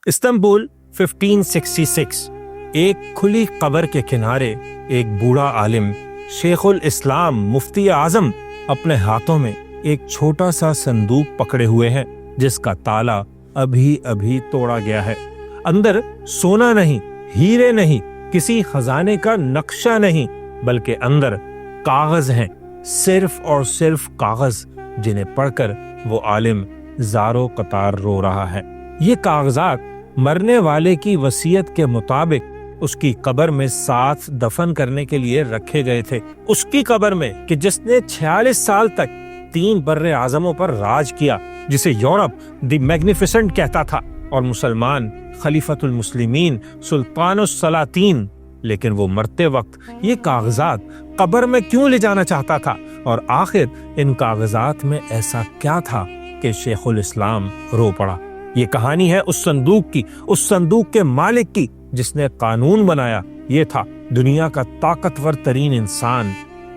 Istanbul 1566 ایک کھلی قبر کے کنارے ایک بوڑھا عالم شیخ الاسلام مفتی اعظم اپنے ہاتھوں میں ایک چھوٹا سا صندوق پکڑے ہوئے ہیں جس کا تالا ابھی ابھی توڑا گیا ہے۔ اندر سونا نہیں، ہیرے نہیں، کسی خزانے کا نقشہ نہیں، بلکہ اندر کاغذ ہیں، صرف اور صرف کاغذ، جنہیں پڑھ کر وہ عالم زارو قطار رو رہا ہے۔ یہ کاغذات مرنے والے کی وصیت کے مطابق اس کی قبر میں ساتھ دفن کرنے کے لیے رکھے گئے تھے، اس کی قبر میں کہ جس نے 46 سال تک 3 بر اعظموں پر راج کیا، جسے یورپ دی میگنیفیسنٹ کہتا تھا اور مسلمان خلیفۃ المسلمین سلطان السلاطین۔ لیکن وہ مرتے وقت یہ کاغذات قبر میں کیوں لے جانا چاہتا تھا، اور آخر ان کاغذات میں ایسا کیا تھا کہ شیخ الاسلام رو پڑا؟ یہ کہانی ہے اس صندوق کی، اس صندوق کے مالک کی جس نے قانون بنایا۔ یہ تھا دنیا کا طاقتور ترین انسان،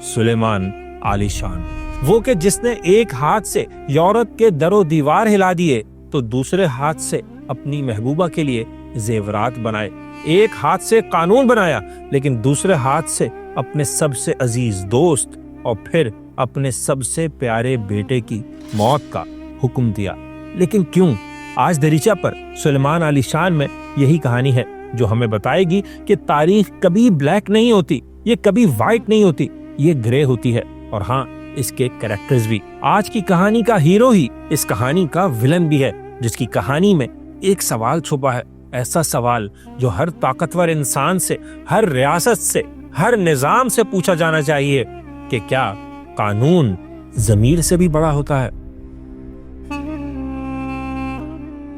سلیمان عالی شان، وہ کہ جس نے ایک ہاتھ سے یورپ کے در و دیوار ہلا دیے تو دوسرے ہاتھ سے اپنی محبوبہ کے لیے زیورات بنائے، ایک ہاتھ سے قانون بنایا لیکن دوسرے ہاتھ سے اپنے سب سے عزیز دوست اور پھر اپنے سب سے پیارے بیٹے کی موت کا حکم دیا۔ لیکن کیوں؟ آج دریچہ پر سلیمان عالی شان میں یہی کہانی ہے جو ہمیں بتائے گی کہ تاریخ کبھی بلیک نہیں ہوتی، یہ کبھی وائٹ نہیں ہوتی، یہ گرے ہوتی ہے، اور ہاں اس کے کریکٹرز بھی۔ آج کی کہانی کا ہیرو ہی اس کہانی کا ولن بھی ہے، جس کی کہانی میں ایک سوال چھپا ہے، ایسا سوال جو ہر طاقتور انسان سے، ہر ریاست سے، ہر نظام سے پوچھا جانا چاہیے کہ کیا قانون ضمیر سے بھی بڑا ہوتا ہے؟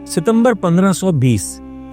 ستمبر 1520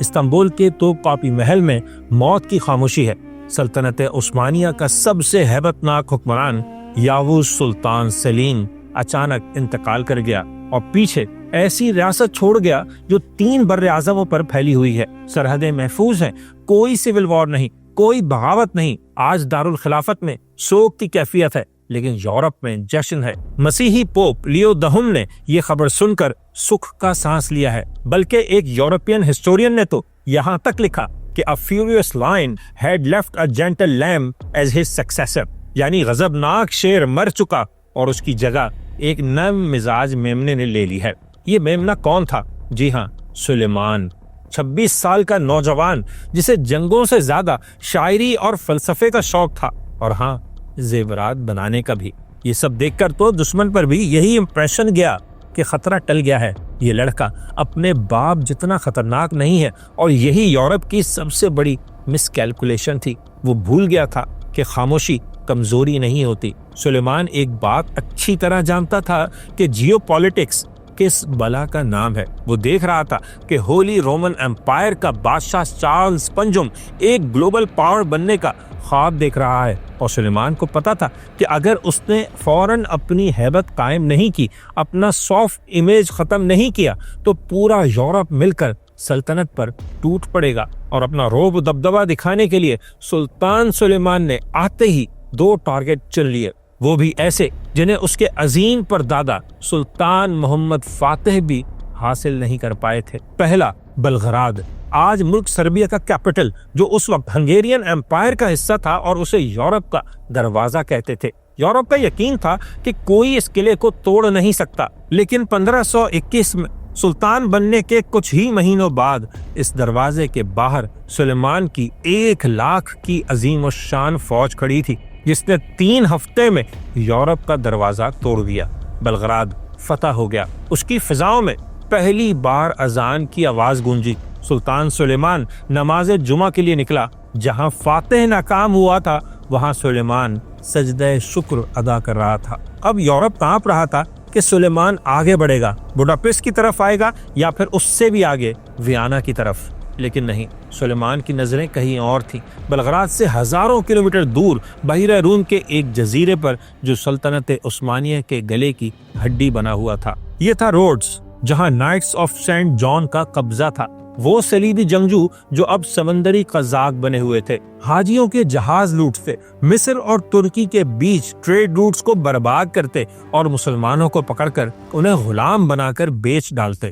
استنبول کے توپ قاپی محل میں موت کی خاموشی ہے۔ سلطنت عثمانیہ کا سب سے ہیبت ناک حکمران یاووش سلطان سلیم اچانک انتقال کر گیا اور پیچھے ایسی ریاست چھوڑ گیا جو 3 بر اعظموں پر پھیلی ہوئی ہے، سرحدیں محفوظ ہیں، کوئی سول وار نہیں، کوئی بغاوت نہیں۔ آج دارالخلافت میں سوگ کی کیفیت ہے لیکن یورپ میں جشن ہے۔ مسیحی پوپ لیو 10 نے یہ خبر سن کر سکھ کا سانس لیا ہے، بلکہ ایک یورپین ہسٹورین نے تو یہاں تک لکھا کہ a furious lion had left a gentle lamb as his successor، یعنی غضبناک شیر مر چکا اور اس کی جگہ ایک نرم مزاج میمنے نے لے لی ہے۔ یہ میمنہ کون تھا؟ جی ہاں، سلیمان، 26 سال کا نوجوان جسے جنگوں سے زیادہ شاعری اور فلسفے کا شوق تھا، اور ہاں زیورات بنانے کا بھی۔ یہ سب دیکھ کر تو دشمن پر بھی یہی امپریشن گیا کہ خطرہ ٹل گیا ہے، یہ لڑکا اپنے باپ جتنا خطرناک نہیں ہے، اور یہی یورپ کی سب سے بڑی مس کیلکولیشن تھی۔ وہ بھول گیا تھا کہ خاموشی کمزوری نہیں ہوتی۔ سلیمان ایک بات اچھی طرح جانتا تھا کہ جیو پالیٹکس کس بلا کا نام ہے۔ وہ دیکھ رہا تھا کہ ہولی رومن امپائر کا بادشاہ چارلز پنجم ایک گلوبل پاور بننے کا خواب دیکھ رہا ہے، اور سلیمان کو پتا تھا کہ اگر اس نے فوراً اپنی ہیبت قائم نہیں کی، اپنا سافٹ امیج ختم نہیں کیا، تو پورا یورپ مل کر سلطنت پر ٹوٹ پڑے گا۔ اور اپنا رعب و دبدبہ دکھانے کے لیے سلطان سلیمان نے آتے ہی 2 ٹارگٹ چن لیے، وہ بھی ایسے جنہیں اس کے عظیم پردادا سلطان محمد فاتح بھی حاصل نہیں کر پائے تھے۔ پہلا، بلغراد، آج ملک سربیا کا کیپٹل، جو اس وقت ہنگیرین امپائر کا حصہ تھا اور اسے یورپ کا دروازہ کہتے تھے۔ یورپ کا یقین تھا کہ کوئی اس قلعے کو توڑ نہیں سکتا، لیکن 1521 میں سلطان بننے کے کچھ ہی مہینوں بعد اس دروازے کے باہر سلیمان کی 1 لاکھ کی عظیم الشان فوج کھڑی تھی، جس نے 3 ہفتے میں یورپ کا دروازہ توڑ دیا۔ بلغراد فتح ہو گیا۔ اس کی فضاؤں میں پہلی بار اذان کی آواز گونجی۔ سلطان سلیمان نماز جمعہ کے لیے نکلا۔ جہاں فاتح ناکام ہوا تھا وہاں سلیمان سجدہ شکر ادا کر رہا تھا۔ اب یورپ کانپ رہا تھا کہ سلیمان آگے بڑھے گا، بڈاپسٹ کی طرف آئے گا، یا پھر اس سے بھی آگے ویانا کی طرف۔ لیکن نہیں، سلیمان کی نظریں کہیں اور تھیں، بلغراد سے ہزاروں کلومیٹر دور بحیرہ روم کے ایک جزیرے پر جو سلطنت عثمانیہ کے گلے کی ہڈی بنا ہوا تھا۔ یہ تھا روڈز، جہاں نائٹس آف سینٹ جان کا قبضہ تھا، وہ صلیبی جنگجو جو اب سمندری قزاق بنے ہوئے تھے، حاجیوں کے جہاز لوٹتے، مصر اور ترکی کے بیچ ٹریڈ روٹس کو برباد کرتے اور مسلمانوں کو پکڑ کر انہیں غلام بنا کر بیچ ڈالتے۔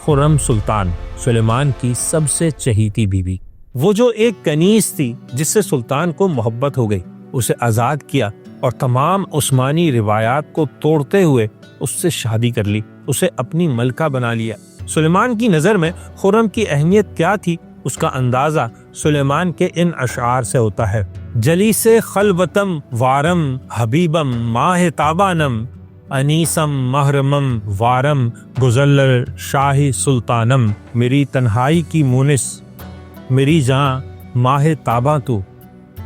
خرم سلطان، سلیمان کی سب سے چہیتی بیوی، وہ جو ایک کنیز تھی جس سے سلطان کو محبت ہو گئی، اسے آزاد کیا اور تمام عثمانی روایات کو توڑتے ہوئے اس سے شادی کر لی، اسے اپنی ملکہ بنا لیا۔ سلیمان کی نظر میں خرم کی اہمیت کیا تھی، اس کا اندازہ سلیمان کے ان اشعار سے ہوتا ہے: جلی سے خلوتم وارم حبیبم ماہ تابانم انیسم محرمم وارم گزلر شاہ سلطانم۔ میری تنہائی کی مونس، میری جاں ماہ تاباں تو،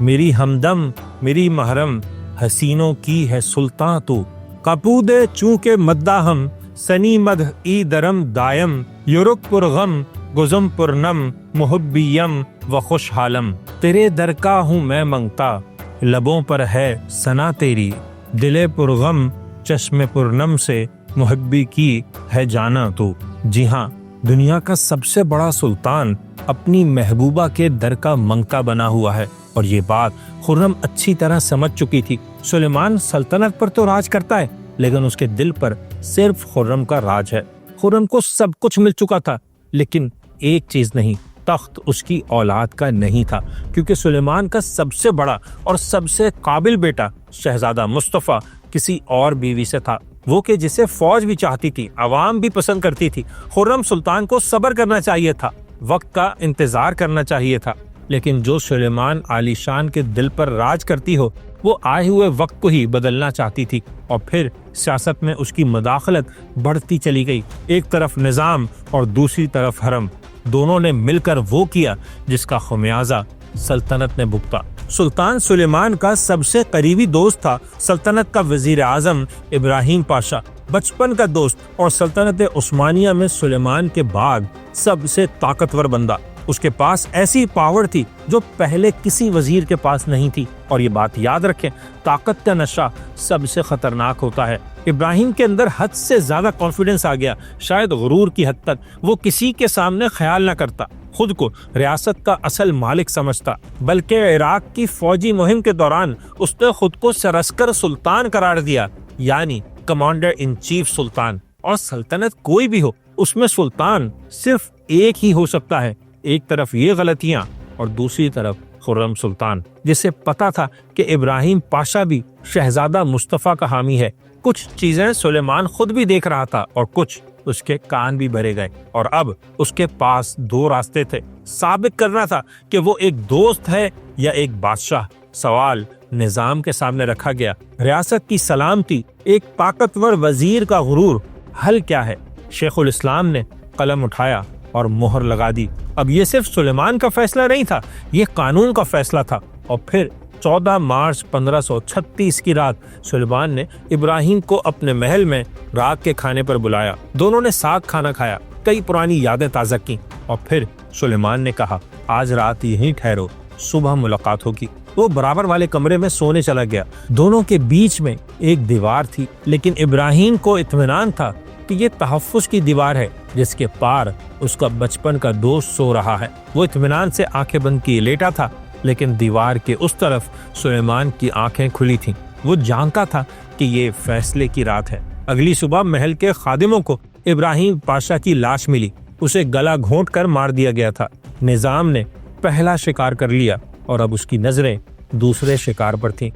میری ہمدم میری محرم، حسینوں کی ہے سلطان تو۔ کپود چونکہ مدہ ہم سنی مدھ ای درم دائم، یورک پر غم گزم پر نم محبیم و خوشحالم۔ تیرے در کا ہوں میں منگتا، لبوں پر ہے ثنا تیری، دل پر غم چشم پر نم سے محبی کی ہے جانا تو۔ جی ہاں، دنیا کا سب سے بڑا سلطان اپنی محبوبہ کے در کا منگتا بنا ہوا ہے، اور یہ بات خرم اچھی طرح سمجھ چکی تھی۔ سلیمان سلطنت پر تو راج کرتا ہے، لیکن اس کے دل پر صرف خرم کا راج ہے۔ خرم کو سب کچھ مل چکا تھا، لیکن ایک چیز نہیں، تخت اس کی اولاد کا نہیں تھا، کیونکہ سلیمان کا سب سے بڑا اور سب سے قابل بیٹا شہزادہ مصطفیٰ کسی اور بیوی سے تھا، وہ کہ جسے فوج بھی چاہتی تھی، عوام بھی پسند کرتی تھی۔ خرم سلطان کو صبر کرنا چاہیے تھا، وقت کا انتظار کرنا چاہیے تھا، لیکن جو سلیمان عالی شان کے دل پر راج کرتی ہو، وہ آئے ہوئے وقت کو ہی بدلنا چاہتی تھی، اور پھر سیاست میں اس کی مداخلت بڑھتی چلی گئی۔ ایک طرف نظام اور دوسری طرف حرم، دونوں نے مل کر وہ کیا جس کا خمیازہ سلطنت نے بھگتا۔ سلطان سلیمان کا سب سے قریبی دوست تھا سلطنت کا وزیر اعظم ابراہیم پاشا، بچپن کا دوست اور سلطنت عثمانیہ میں سلیمان کے بعد سب سے طاقتور بندہ۔ اس کے پاس ایسی پاور تھی جو پہلے کسی وزیر کے پاس نہیں تھی، اور یہ بات یاد رکھیں، طاقت کا نشہ سب سے خطرناک ہوتا ہے۔ ابراہیم کے اندر حد سے زیادہ کانفیڈنس آ گیا، شاید غرور کی حد تک۔ وہ کسی کے سامنے خیال نہ کرتا، خود کو ریاست کا اصل مالک سمجھتا، بلکہ عراق کی فوجی مہم کے دوران اس نے خود کو سراسر سلطان قرار دیا، یعنی کمانڈر ان چیف سلطان۔ اور سلطنت کوئی بھی ہو، اس میں سلطان صرف ایک ہی ہو سکتا ہے۔ ایک طرف یہ غلطیاں اور دوسری طرف خرم سلطان، جسے پتا تھا کہ ابراہیم پاشا بھی شہزادہ مصطفیٰ کا حامی ہے۔ کچھ چیزیں سلیمان خود بھی دیکھ رہا تھا اور کچھ اس کے کان بھی بھرے گئے، اور اب اس کے پاس دو راستے تھے، ثابت کرنا تھا کہ وہ ایک دوست ہے یا ایک بادشاہ۔ سوال نظام کے سامنے رکھا گیا، ریاست کی سلامتی، ایک طاقتور وزیر کا غرور، حل کیا ہے؟ شیخ الاسلام نے قلم اٹھایا اور مہر لگا دی۔ اب یہ صرف سلیمان کا فیصلہ نہیں تھا، یہ قانون کا فیصلہ تھا۔ اور پھر 14 مارچ 1536 کی رات سلیمان نے ابراہیم کو اپنے محل میں رات کے کھانے پر بلایا۔ دونوں نے ساتھ کھانا کھایا، کئی پرانی یادیں تازہ کی، اور پھر سلیمان نے کہا، آج رات یہیں ٹھہرو، صبح ملاقات ہوگی۔ وہ برابر والے کمرے میں سونے چلا گیا۔ دونوں کے بیچ میں ایک دیوار تھی، لیکن ابراہیم کو اطمینان تھا کہ یہ تحفظ کی دیوار ہے جس کے پار اس کا بچپن کا دوست سو رہا ہے۔ وہ اطمینان سے آنکھیں بند کیے لیٹا تھا، لیکن دیوار کے اس طرف سلیمان کی آنکھیں کھلی تھیں۔ وہ جانتا تھا کہ یہ فیصلے کی رات ہے۔ اگلی صبح محل کے خادموں کو ابراہیم پاشا کی لاش ملی، اسے گلا گھونٹ کر مار دیا گیا تھا۔ نظام نے پہلا شکار کر لیا اور اب اس کی نظریں دوسرے شکار پر تھیں۔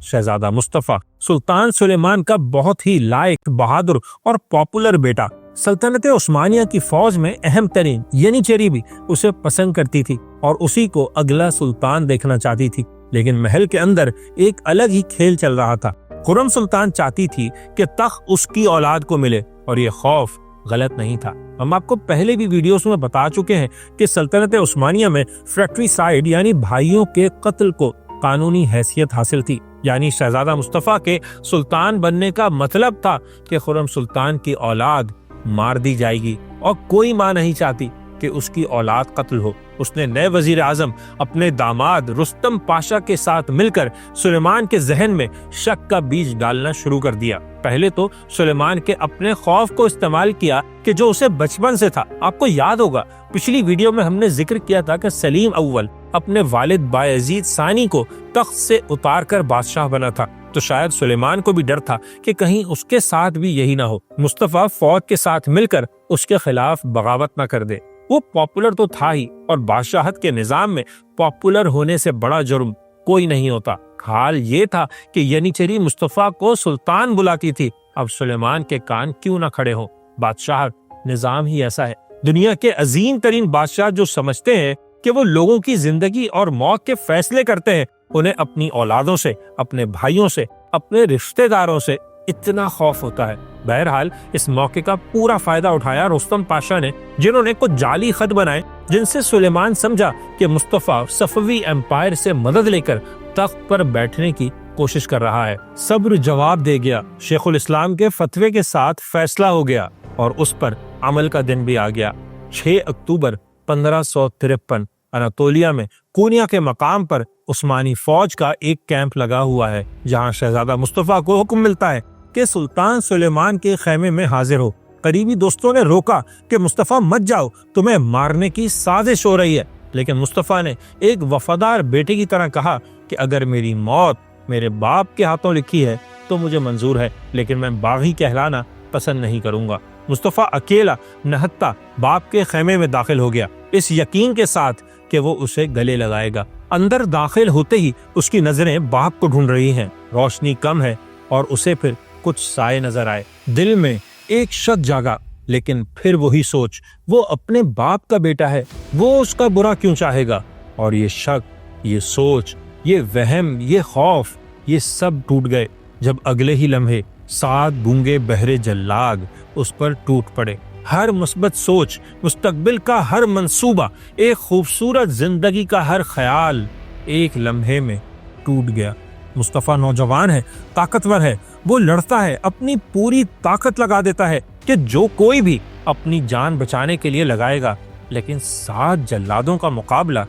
شہزادہ مصطفیٰ سلطان سلیمان کا بہت ہی لائق، بہادر اور پاپولر بیٹا، سلطنت عثمانیہ کی فوج میں اہم ترین ینیچری بھی اسے پسند کرتی تھی اور اسی کو اگلا سلطان دیکھنا چاہتی تھی۔ لیکن محل کے اندر ایک الگ ہی کھیل چل رہا تھا۔ خرم سلطان چاہتی تھی کہ تخت اس کی اولاد کو ملے، اور یہ خوف غلط نہیں تھا۔ ہم آپ کو پہلے بھی ویڈیوز میں بتا چکے ہیں کہ سلطنت عثمانیہ میں فریکٹریسائیڈ یعنی بھائیوں کے قتل کو قانونی حیثیت حاصل تھی، یعنی شہزادہ مصطفیٰ کے سلطان بننے کا مطلب تھا کہ خرم سلطان کی اولاد مار دی جائے گی، اور کوئی ماں نہیں چاہتی کہ اس کی اولاد قتل ہو۔ اس نے نئے وزیر اعظم اپنے داماد رستم پاشا کے ساتھ مل کر سلیمان کے ذہن میں شک کا بیج ڈالنا شروع کر دیا۔ پہلے تو سلیمان کے اپنے خوف کو استعمال کیا کہ جو اسے بچپن سے تھا۔ آپ کو یاد ہوگا پچھلی ویڈیو میں ہم نے ذکر کیا تھا کہ سلیم اول اپنے والد بایزید ثانی کو تخت سے اتار کر بادشاہ بنا تھا۔ تو شاید سلیمان کو بھی ڈر تھا کہ کہیں اس کے ساتھ بھی یہی نہ ہو، مصطفیٰ فوج کے ساتھ مل کر اس کے خلاف بغاوت نہ کر دے۔ وہ پاپولر تو تھا ہی، اور بادشاہت کے نظام میں پاپولر ہونے سے بڑا جرم کوئی نہیں ہوتا۔ حال یہ تھا کہ ینیچری مصطفیٰ کو سلطان بلاتی تھی، اب سلیمان کے کان کیوں نہ کھڑے ہوں؟ بادشاہت نظام ہی ایسا ہے۔ دنیا کے عظیم ترین بادشاہ جو سمجھتے ہیں کہ وہ لوگوں کی زندگی اور موت کے فیصلے کرتے ہیں، انہیں اپنی اولادوں سے، اپنے بھائیوں سے، اپنے رشتہ داروں سے اتنا خوف ہوتا ہے۔ بہرحال اس موقع کا پورا فائدہ اٹھایا رستم پاشا نے، جنہوں نے کچھ جعلی خط بنائے جن سے سلیمان سمجھا کہ مصطفیٰ صفوی امپائر سے مدد لے کر تخت پر بیٹھنے کی کوشش کر رہا ہے۔ صبر جواب دے گیا، شیخ الاسلام کے فتوے کے ساتھ فیصلہ ہو گیا اور اس پر عمل کا دن بھی آ گیا۔ 6 اکتوبر 1553 اناتولیا میں کونیا کے مقام پر عثمانی فوج کا ایک کیمپ لگا ہوا ہے، جہاں شہزادہ مصطفیٰ کو حکم ملتا ہے کہ سلطان سلیمان کے خیمے میں حاضر ہو۔ قریبی دوستوں نے روکا کہ مصطفیٰ مت جاؤ، تمہیں مارنے کی سازش ہو رہی ہے، لیکن مصطفیٰ نے ایک وفادار بیٹے کی طرح کہا کہ اگر میری موت میرے باپ کے ہاتھوں لکھی ہے تو مجھے منظور ہے، لیکن میں باغی کہلانا پسند نہیں کروں گا۔ مصطفیٰ اکیلا نہتا باپ کے خیمے میں داخل ہو گیا، اس یقین کے ساتھ کہ وہ اسے گلے لگائے گا۔ اندر داخل ہوتے ہی اس کی نظریں باپ کو ڈھونڈ رہی ہیں، روشنی کم ہے اور اسے پھر کچھ سائے نظر آئے۔ دل میں ایک شک جاگا، لیکن پھر وہی سوچ، وہ اپنے باپ کا بیٹا ہے، وہ اس کا برا کیوں چاہے گا؟ اور یہ شک، یہ سوچ، یہ وہم، یہ خوف، یہ سب ٹوٹ گئے جب اگلے ہی لمحے 7 گونگے بہرے جلاگ اس پر ٹوٹ پڑے۔ ہر مثبت سوچ، مستقبل کا ہر منصوبہ، ایک خوبصورت زندگی کا ہر خیال ایک لمحے میں ٹوٹ گیا۔ مصطفیٰ نوجوان ہے، طاقتور ہے، وہ لڑتا ہے، اپنی پوری طاقت لگا دیتا ہے کہ جو کوئی بھی اپنی جان بچانے کے لیے لگائے گا، لیکن 7 جلادوں کا مقابلہ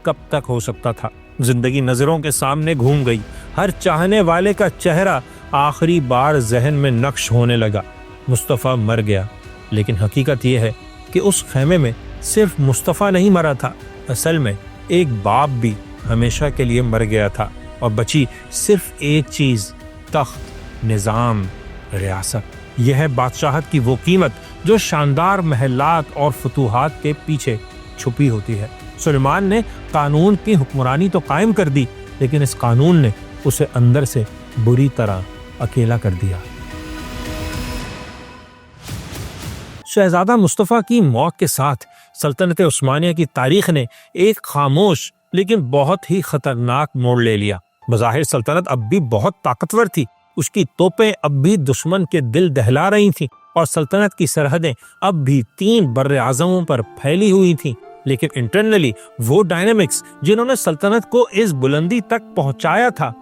کب تک ہو سکتا تھا؟ زندگی نظروں کے سامنے گھوم گئی، ہر چاہنے والے کا چہرہ آخری بار ذہن میں نقش ہونے لگا۔ مصطفیٰ مر گیا، لیکن حقیقت یہ ہے کہ اس خیمے میں صرف مصطفیٰ نہیں مرا تھا، اصل میں ایک باپ بھی ہمیشہ کے لیے مر گیا تھا، اور بچی صرف ایک چیز، تخت، نظام، ریاست۔ یہ ہے بادشاہت کی وہ قیمت جو شاندار محلات اور فتوحات کے پیچھے چھپی ہوتی ہے۔ سلیمان نے قانون کی حکمرانی تو قائم کر دی، لیکن اس قانون نے اسے اندر سے بری طرح اکیلا کر دیا۔ شہزادہ مصطفیٰ کی موت کے ساتھ سلطنت عثمانیہ کی تاریخ نے ایک خاموش لیکن بہت ہی خطرناک موڑ لے لیا۔ بظاہر سلطنت اب بھی بہت طاقتور تھی، اس کی توپیں اب بھی دشمن کے دل دہلا رہی تھیں، اور سلطنت کی سرحدیں اب بھی 3 بر اعظموں پر پھیلی ہوئی تھیں، لیکن انٹرنلی وہ ڈائنامکس جنہوں نے سلطنت کو اس بلندی تک پہنچایا تھا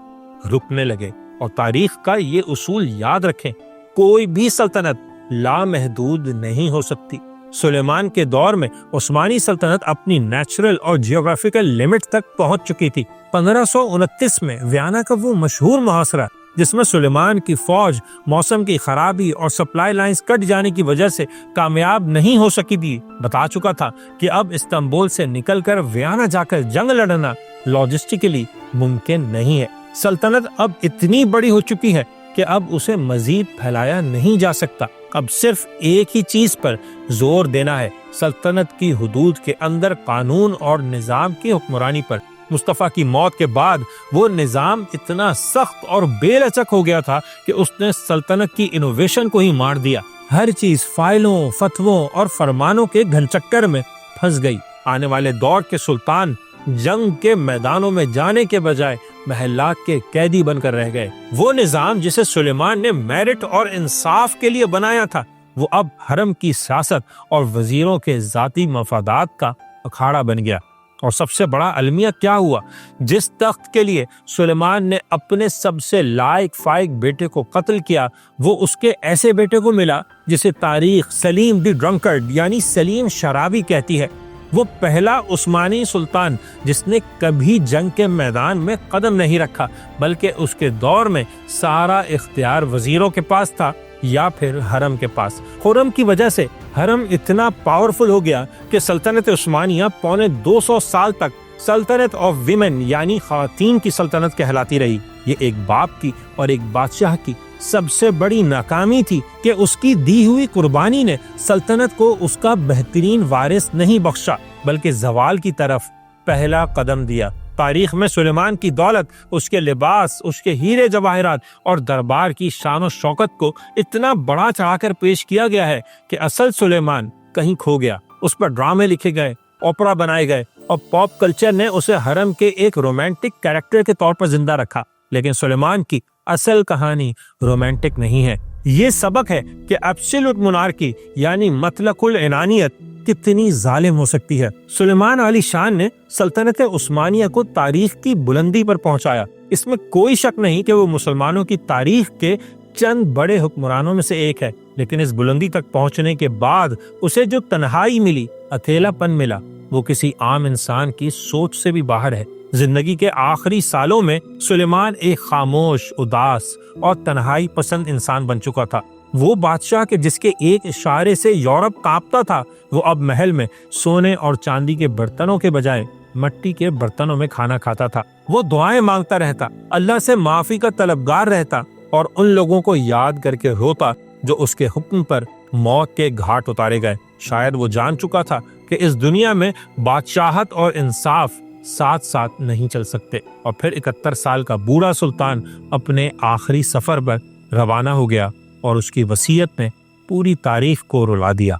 رکنے لگے۔ اور تاریخ کا یہ اصول یاد رکھیں، کوئی بھی سلطنت لامحدود نہیں ہو سکتی۔ سلیمان کے دور میں عثمانی سلطنت اپنی نیچرل اور جیوگرافیکل لمٹ تک پہنچ چکی تھی۔ 1529 میں ویانا کا وہ مشہور محاصرہ جس میں سلیمان کی فوج موسم کی خرابی اور سپلائی لائنز کٹ جانے کی وجہ سے کامیاب نہیں ہو سکی تھی، بتا چکا تھا کہ اب استنبول سے نکل کر ویانا جا کر جنگ لڑنا لاجسٹیکلی ممکن نہیں ہے۔ سلطنت اب اتنی بڑی ہو چکی ہے کہ اب اسے مزید پھیلایا نہیں جا سکتا۔ اب صرف ایک ہی چیز پر زور دینا ہے، سلطنت کی حدود کے اندر قانون اور نظام کی حکمرانی پر۔ مصطفیٰ کی موت کے بعد وہ نظام اتنا سخت اور بے لچک ہو گیا تھا کہ اس نے سلطنت کی انوویشن کو ہی مار دیا۔ ہر چیز فائلوں، فتووں اور فرمانوں کے گھن چکر میں پھنس گئی۔ آنے والے دور کے سلطان جنگ کے میدانوں میں جانے کے بجائے محلات کے قیدی بن کر رہ گئے۔ وہ نظام جسے سلیمان نے میرٹ اور انصاف کے لیے بنایا تھا، وہ اب حرم کی سیاست اور وزیروں کے ذاتی مفادات کا اکھاڑا بن گیا۔ اور سب سے بڑا المیہ کیا ہوا؟ جس تخت کے لیے سلیمان نے اپنے سب سے لائق فائق بیٹے کو قتل کیا، وہ اس کے ایسے بیٹے کو ملا جسے تاریخ سلیم دی ڈرنکرڈ یعنی سلیم شرابی کہتی ہے۔ وہ پہلا عثمانی سلطان جس نے کبھی جنگ کے میدان میں قدم نہیں رکھا، بلکہ اس کے دور میں سارا اختیار وزیروں کے پاس تھا یا پھر حرم کے پاس۔ خرم کی وجہ سے حرم اتنا پاورفل ہو گیا کہ سلطنت عثمانیہ 250 سال تک سلطنت آف ویمن یعنی خواتین کی سلطنت کہلاتی رہی۔ یہ ایک باپ کی اور ایک بادشاہ کی سب سے بڑی ناکامی تھی کہ اس کی دی ہوئی قربانی نے سلطنت کو اس کا بہترین وارث نہیں بخشا بلکہ زوال کی طرف پہلا قدم دیا۔ تاریخ میں سلیمان کی دولت، اس کے لباس، اس کے ہیرے جواہرات اور دربار کی شان و شوکت کو اتنا بڑا چڑھا کر پیش کیا گیا ہے کہ اصل سلیمان کہیں کھو گیا۔ اس پر ڈرامے لکھے گئے، اوپرا بنائے گئے اور پاپ کلچر نے اسے حرم کے ایک رومانٹک کریکٹر کے طور پر زندہ رکھا، لیکن سلیمان کی اصل کہانی رومانٹک نہیں ہے۔ یہ سبق ہے کہ ایبسولوٹ مونارکی یعنی مطلق العنانیت کتنی ظالم ہو سکتی ہے۔ سلیمان علی شان نے سلطنت عثمانیہ کو تاریخ کی بلندی پر پہنچایا۔ اس میں کوئی شک نہیں کہ وہ مسلمانوں کی تاریخ کے چند بڑے حکمرانوں میں سے ایک ہے، لیکن اس بلندی تک پہنچنے کے بعد اسے جو تنہائی ملی، اکیلا پن ملا، وہ کسی عام انسان کی سوچ سے بھی باہر ہے۔ زندگی کے آخری سالوں میں سلیمان ایک خاموش، اداس اور تنہائی پسند انسان بن چکا تھا۔ وہ بادشاہ کے جس کے ایک اشارے سے یورپ کانپتا تھا، وہ اب محل میں سونے اور چاندی کے برتنوں کے بجائے مٹی کے برتنوں میں کھانا کھاتا تھا۔ وہ دعائیں مانگتا رہتا، اللہ سے معافی کا طلبگار رہتا اور ان لوگوں کو یاد کر کے روتا جو اس کے حکم پر موت کے گھاٹ اتارے گئے۔ شاید وہ جان چکا تھا کہ اس دنیا میں بادشاہت اور انصاف ساتھ ساتھ نہیں چل سکتے، اور پھر 71 سال کا بوڑھا سلطان اپنے آخری سفر پر روانہ ہو گیا اور اس کی وصیت نے پوری تاریخ کو رلا دیا۔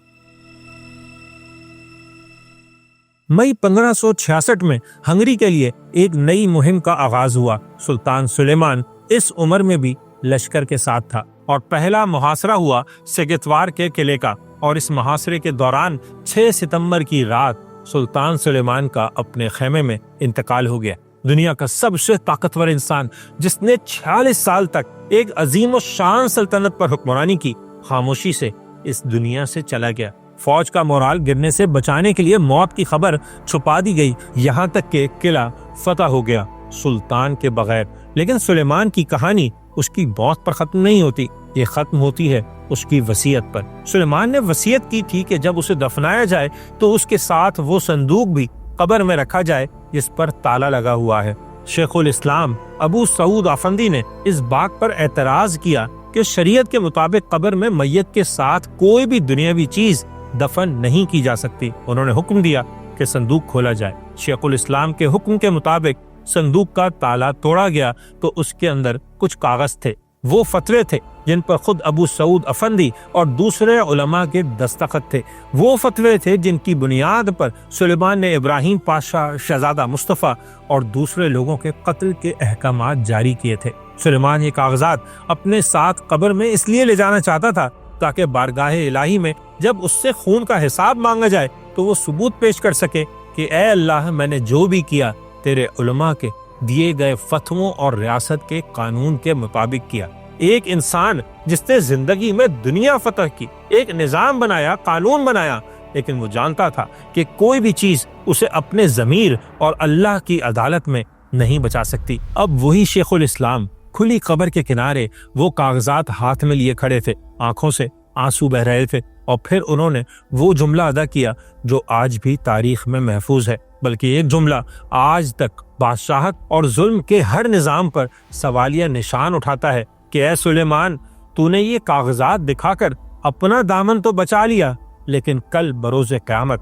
مئی 1566 میں ہنگری کے لیے ایک نئی مہم کا آغاز ہوا۔ سلطان سلیمان اس عمر میں بھی لشکر کے ساتھ تھا اور پہلا محاصرہ ہوا سگتوار کے قلعے کا، اور اس محاصرے کے دوران 6 ستمبر کی رات سلطان سلیمان کا اپنے خیمے میں انتقال ہو گیا۔ دنیا کا سب سے طاقتور انسان جس نے 46 سال تک ایک عظیم و شان سلطنت پر حکمرانی کی، خاموشی سے اس دنیا سے چلا گیا۔ فوج کا مورال گرنے سے بچانے کے لیے موت کی خبر چھپا دی گئی، یہاں تک کہ قلعہ فتح ہو گیا سلطان کے بغیر۔ لیکن سلیمان کی کہانی اس کی موت پر ختم نہیں ہوتی، یہ ختم ہوتی ہے اس کی وصیت پر۔ سلیمان نے وصیت کی تھی کہ جب اسے دفنایا جائے تو اس کے ساتھ وہ صندوق بھی قبر میں رکھا جائے جس پر تالا لگا ہوا ہے۔ شیخ الاسلام ابو سعود آفندی نے اس بات پر اعتراض کیا کہ شریعت کے مطابق قبر میں میت کے ساتھ کوئی بھی دنیاوی چیز دفن نہیں کی جا سکتی۔ انہوں نے حکم دیا کہ صندوق کھولا جائے۔ شیخ الاسلام کے حکم کے مطابق صندوق کا تالا توڑا گیا تو اس کے اندر کچھ کاغذ تھے، وہ فتوے تھے جن پر خود ابو سعود افندی اور دوسرے علماء کے دستخط تھے، وہ فتوے تھے جن کی بنیاد پر سلیمان نے ابراہیم پاشا، شہزادہ مصطفیٰ اور دوسرے لوگوں کے قتل کے احکامات جاری کیے تھے۔ سلیمان یہ کاغذات اپنے ساتھ قبر میں اس لیے لے جانا چاہتا تھا تاکہ بارگاہ الہی میں جب اس سے خون کا حساب مانگا جائے تو وہ ثبوت پیش کر سکے کہ اے اللہ، میں نے جو بھی کیا تیرے علماء کے دیے گئے فتووں اور ریاست کے قانون کے مطابق کیا۔ ایک انسان جس نے زندگی میں دنیا فتح کی، ایک نظام بنایا، قانون بنایا، لیکن وہ جانتا تھا کہ کوئی بھی چیز اسے اپنے ضمیر اور اللہ کی عدالت میں نہیں بچا سکتی۔ اب وہی شیخ الاسلام کھلی قبر کے کنارے وہ کاغذات ہاتھ میں لیے کھڑے تھے، آنکھوں سے آنسو بہ رہے تھے، اور پھر انہوں نے وہ جملہ ادا کیا جو آج بھی تاریخ میں محفوظ ہے، بلکہ ایک جملہ آج تک بادشاہت اور ظلم کے ہر نظام پر سوالیہ نشان اٹھاتا ہے کہ اے سلیمان، تو نے یہ کاغذات دکھا کر اپنا دامن تو بچا لیا، لیکن کل بروز قیامت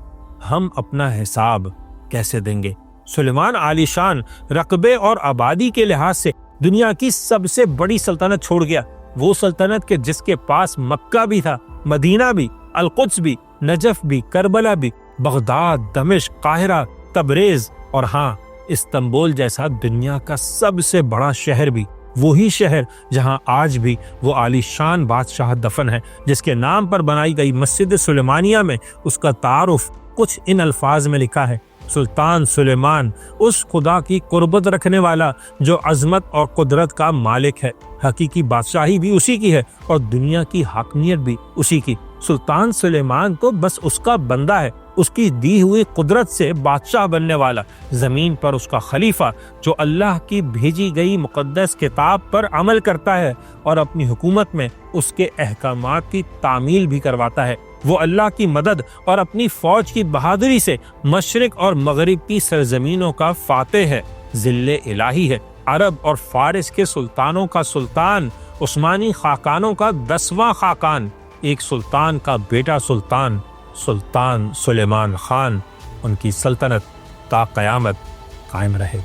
ہم اپنا حساب کیسے دیں گے؟ سلیمان عالی شان رقبے اور آبادی کے لحاظ سے دنیا کی سب سے بڑی سلطنت چھوڑ گیا، وہ سلطنت کے جس کے پاس مکہ بھی تھا، مدینہ بھی، القدس بھی، نجف بھی، کربلا بھی، بغداد، دمشق، قاہرہ، تبریز اور ہاں استنبول جیسا دنیا کا سب سے بڑا شہر بھی، وہی شہر جہاں آج بھی وہ عالی شان بادشاہ دفن ہے، جس کے نام پر بنائی گئی مسجد سلیمانیہ میں اس کا تعارف کچھ ان الفاظ میں لکھا ہے: سلطان سلیمان، اس خدا کی قربت رکھنے والا جو عظمت اور قدرت کا مالک ہے، حقیقی بادشاہی بھی اسی کی ہے اور دنیا کی حاکمیت بھی اسی کی۔ سلطان سلیمان تو بس اس کا بندہ ہے، اس کی دی ہوئی قدرت سے بادشاہ بننے والا، زمین پر اس کا خلیفہ جو اللہ کی بھیجی گئی مقدس کتاب پر عمل کرتا ہے اور اپنی حکومت میں اس کے احکامات کی تعمیل بھی کرواتا ہے۔ وہ اللہ کی مدد اور اپنی فوج کی بہادری سے مشرق اور مغرب کی سرزمینوں کا فاتح ہے، ذل الہی ہے، عرب اور فارس کے سلطانوں کا سلطان، عثمانی خاقانوں کا 10واں خاقان، ایک سلطان کا بیٹا سلطان، سلطان سلیمان خان، ان کی سلطنت تا قیامت قائم رہے۔